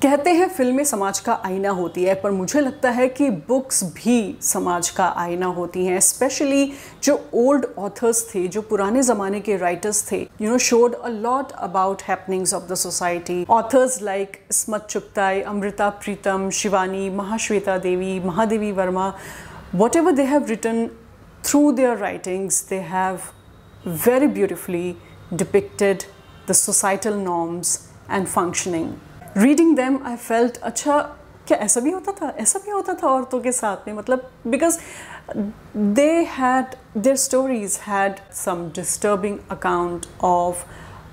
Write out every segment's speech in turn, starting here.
कहते हैं फिल्में समाज का आईना होती है, पर मुझे लगता है कि बुक्स भी समाज का आईना होती हैं। स्पेशली जो ओल्ड ऑथर्स थे, जो पुराने ज़माने के राइटर्स थे, showed a lot about happenings of the society. Authors like Ismat Chughtai, Amrita Pritam, Shivani, Mahasweta Devi, Mahadevi Verma, whatever they have written through their writings, they have very beautifully depicted the societal norms and functioning. Reading them, I felt, अच्छा क्या ऐसा भी होता था औरतों के साथ में, मतलब because their stories had some disturbing account of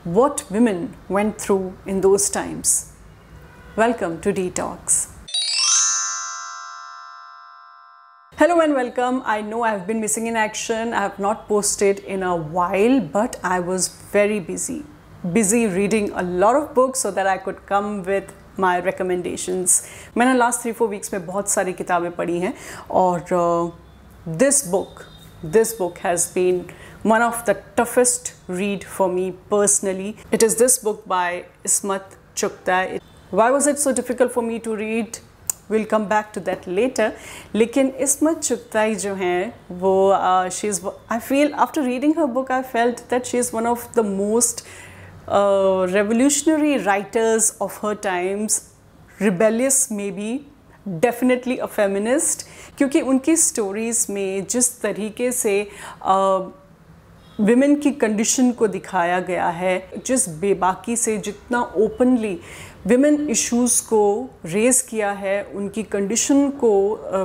what women went through in those times. Welcome to Detox. Hello and welcome. I know I have been missing in action. I have not posted in a while, but I was very busy reading a lot of books so that I could come with my recommendations. मैंने last 3-4 weeks में बहुत सारी किताबें पढ़ी हैं और this book has been one of the toughest read for me personally. It is this book by Ismat Chugtai. Why was it so difficult for me to read? We'll come back to that later. लेकिन इस्मत चुगताई जो हैं वो I feel after reading her book I felt that she is one of the most revolutionary writers of her times, rebellious maybe, definitely a feminist, क्योंकि उनकी stories में जिस तरीके से विमेन की कंडीशन को दिखाया गया है, जिस बेबाकी से, जितना ओपनली विमेन इश्यूज़ को रेज़ किया है, उनकी कंडीशन को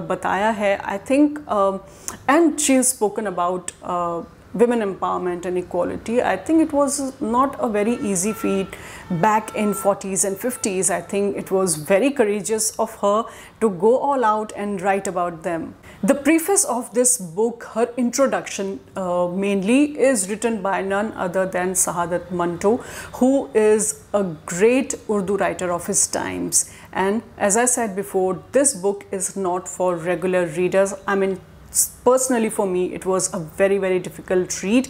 बताया है, I think, and she has spoken about women empowerment and equality. I think it was not a very easy feat back in 40s and 50s. I think it was very courageous of her to go all out and write about them. The preface of this book, her introduction mainly, is written by none other than Sahadat Manto, who is a great Urdu writer of his times. And as I said before, this book is not for regular readers. I mean, personally for me it was a very difficult read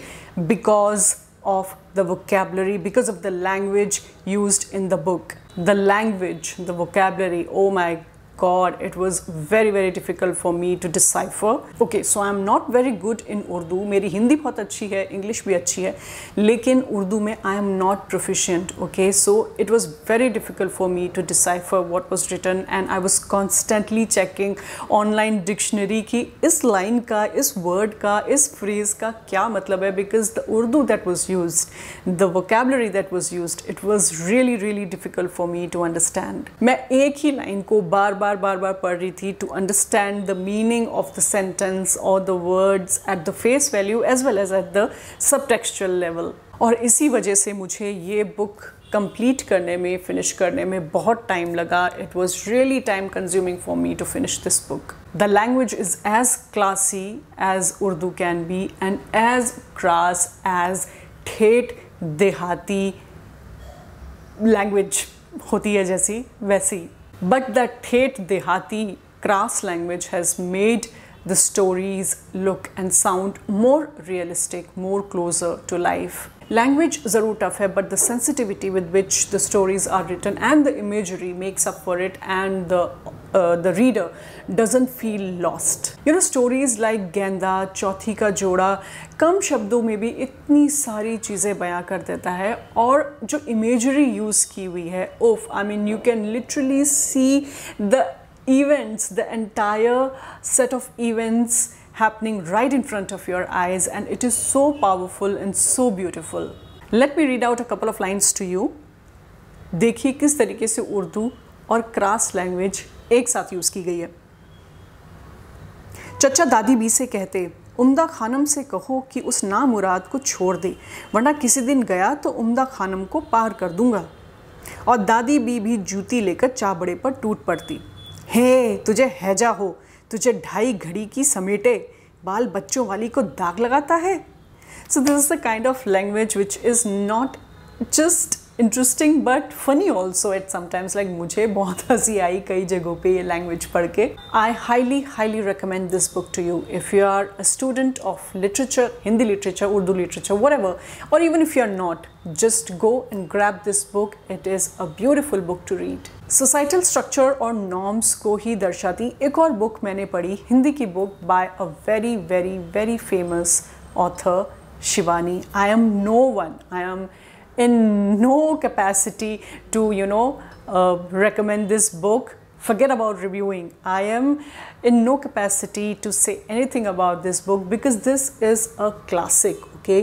because of the vocabulary, because of the language used in the book. The language, the vocabulary, oh my God, it was very difficult for me to decipher. Okay, so I am not very good in Urdu. मेरी हिंदी बहुत अच्छी है, English भी अच्छी है, लेकिन उर्दू में I am not proficient. Okay, so it was very difficult for me to decipher what was written, and I was constantly checking online dictionary कि इस line का, इस word का, इस phrase का क्या मतलब है, because the Urdu that was used, the vocabulary that was used, it was really difficult for me to understand. मैं एक ही line को बार बार पढ़ रही थी to understand the meaning of the sentence or the words at the face value as well as at the subtextual level. और इसी वजह से मुझे ये book complete करने में, finish करने में बहुत time लगा. It was really time consuming for me to finish this book. The language is as classy as Urdu can be and as crass as ठेठ देहाती language होती है जैसी वैसी. But that ठेठ देहाती crass language has made the stories look and sound more realistic, more closer to life. Language ज़रूर tough है, but the sensitivity with which the stories are written and the imagery makes up for it, and the reader doesn't feel lost. Stories like गेंदा, चौथी का जोड़ा कम शब्दों में भी इतनी सारी चीज़ें बयां कर देता है, और जो imagery यूज़ की हुई है, I mean you can literally see the events, the entire set of events happening right in front of your eyes, and it is so powerful and so beautiful. Let me read out a couple of lines to you. देखिए किस तरीके से उर्दू और cross language एक साथ use की गई है. चचा दादी बी से कहते, उम्दा खानम से कहो कि उस नामुराद को छोड़ दे, वरना किसी दिन गया तो उम्दा खानम को पार कर दूंगा. और दादी बी भी जूती लेकर चाबड़े पर टूट पड़ती. हे तुझे हैजा हो, तुझे ढाई घड़ी की समेटे, बाल बच्चों वाली को दाग लगाता है. So this is the kind of language which is not just interesting but funny also eight sometimes, like मुझे बहुत हंसी आई कई जगहों पे ये लैंग्वेज पढ़ के. I highly recommend this book to you if you are a student of literature, Hindi literature, Urdu literature, whatever, or even if you are not, just go and grab this book. It is a beautiful book to read. Societal structure और norms को ही दर्शाती एक और book मैंने पढ़ी, हिंदी की book by a very very very famous author, Shivani. I am no one, I am in no capacity to recommend this book. Forget about reviewing. I am in no capacity to say anything about this book because this is a classic. Okay,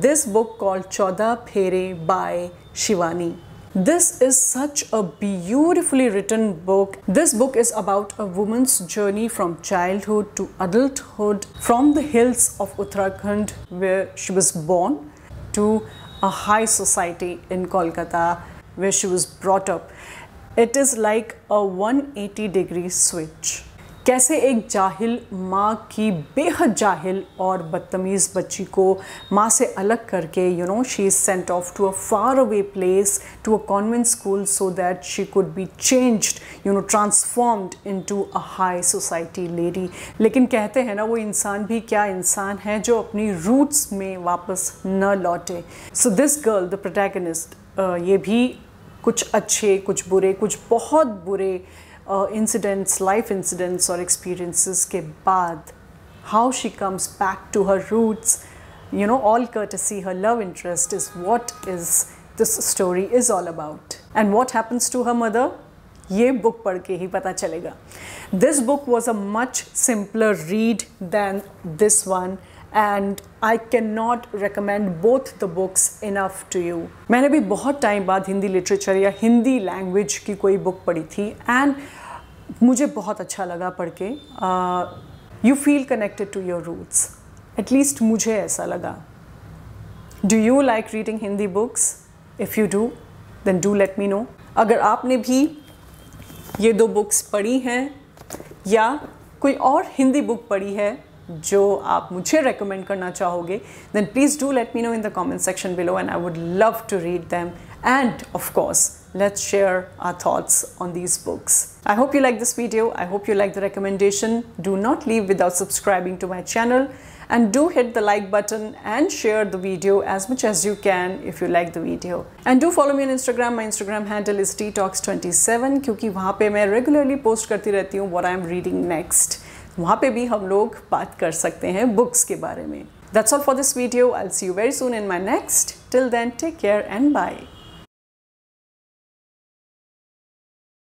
this book called 14 Phere by Shivani. This is such a beautifully written book. This book is about a woman's journey from childhood to adulthood, from the hills of Uttarakhand where she was born to a high society in Kolkata where she was brought up. It is like a 180-degree switch. कैसे एक जाहिल माँ की बेहद जाहिल और बदतमीज़ बच्ची को माँ से अलग करके she is sent off to a far away place, to a convent school, so that she could be changed, transformed into a high society lady. लेकिन कहते हैं ना, वो इंसान भी क्या इंसान है जो अपनी रूट्स में वापस न लौटे. So this girl, the protagonist, ये भी कुछ अच्छे, कुछ बुरे, कुछ बहुत बुरे incidents, life incidents or experiences के बाद, how she comes back to her roots, all courtesy, her love interest is what is this story is all about. And what happens to her mother, ये book पढ़ के ही पता चलेगा. This book was a much simpler read than this one, and I cannot recommend both the books enough to you. मैंने भी बहुत time बाद Hindi literature या हिंदी लैंग्वेज की कोई बुक पढ़ी थी, एंड मुझे बहुत अच्छा लगा पढ़ के. You feel connected to your roots. At least मुझे ऐसा लगा. Do you like reading Hindi books? If you do, then do let me know. अगर आपने भी ये 2 बुक्स पढ़ी हैं या कोई और हिंदी बुक पढ़ी है जो आप मुझे recommend करना चाहोगे, then please do let me know in the comment section below, and I would love to read them. And of course, let's share our thoughts on these books. I hope you like this video. I hope you like the recommendation. Do not leave without subscribing to my channel, and do hit the like button and share the video as much as you can if you like the video. And do follow me on Instagram. My Instagram handle is ttalks27, क्योंकि वहाँ पे मैं regularly post करती रहती हूँ what I am reading next. वहाँ पे भी हम लोग बात कर सकते हैं बुक्स के बारे में. That's all for this video. I'll see you very soon in my next. Till then, take care and bye.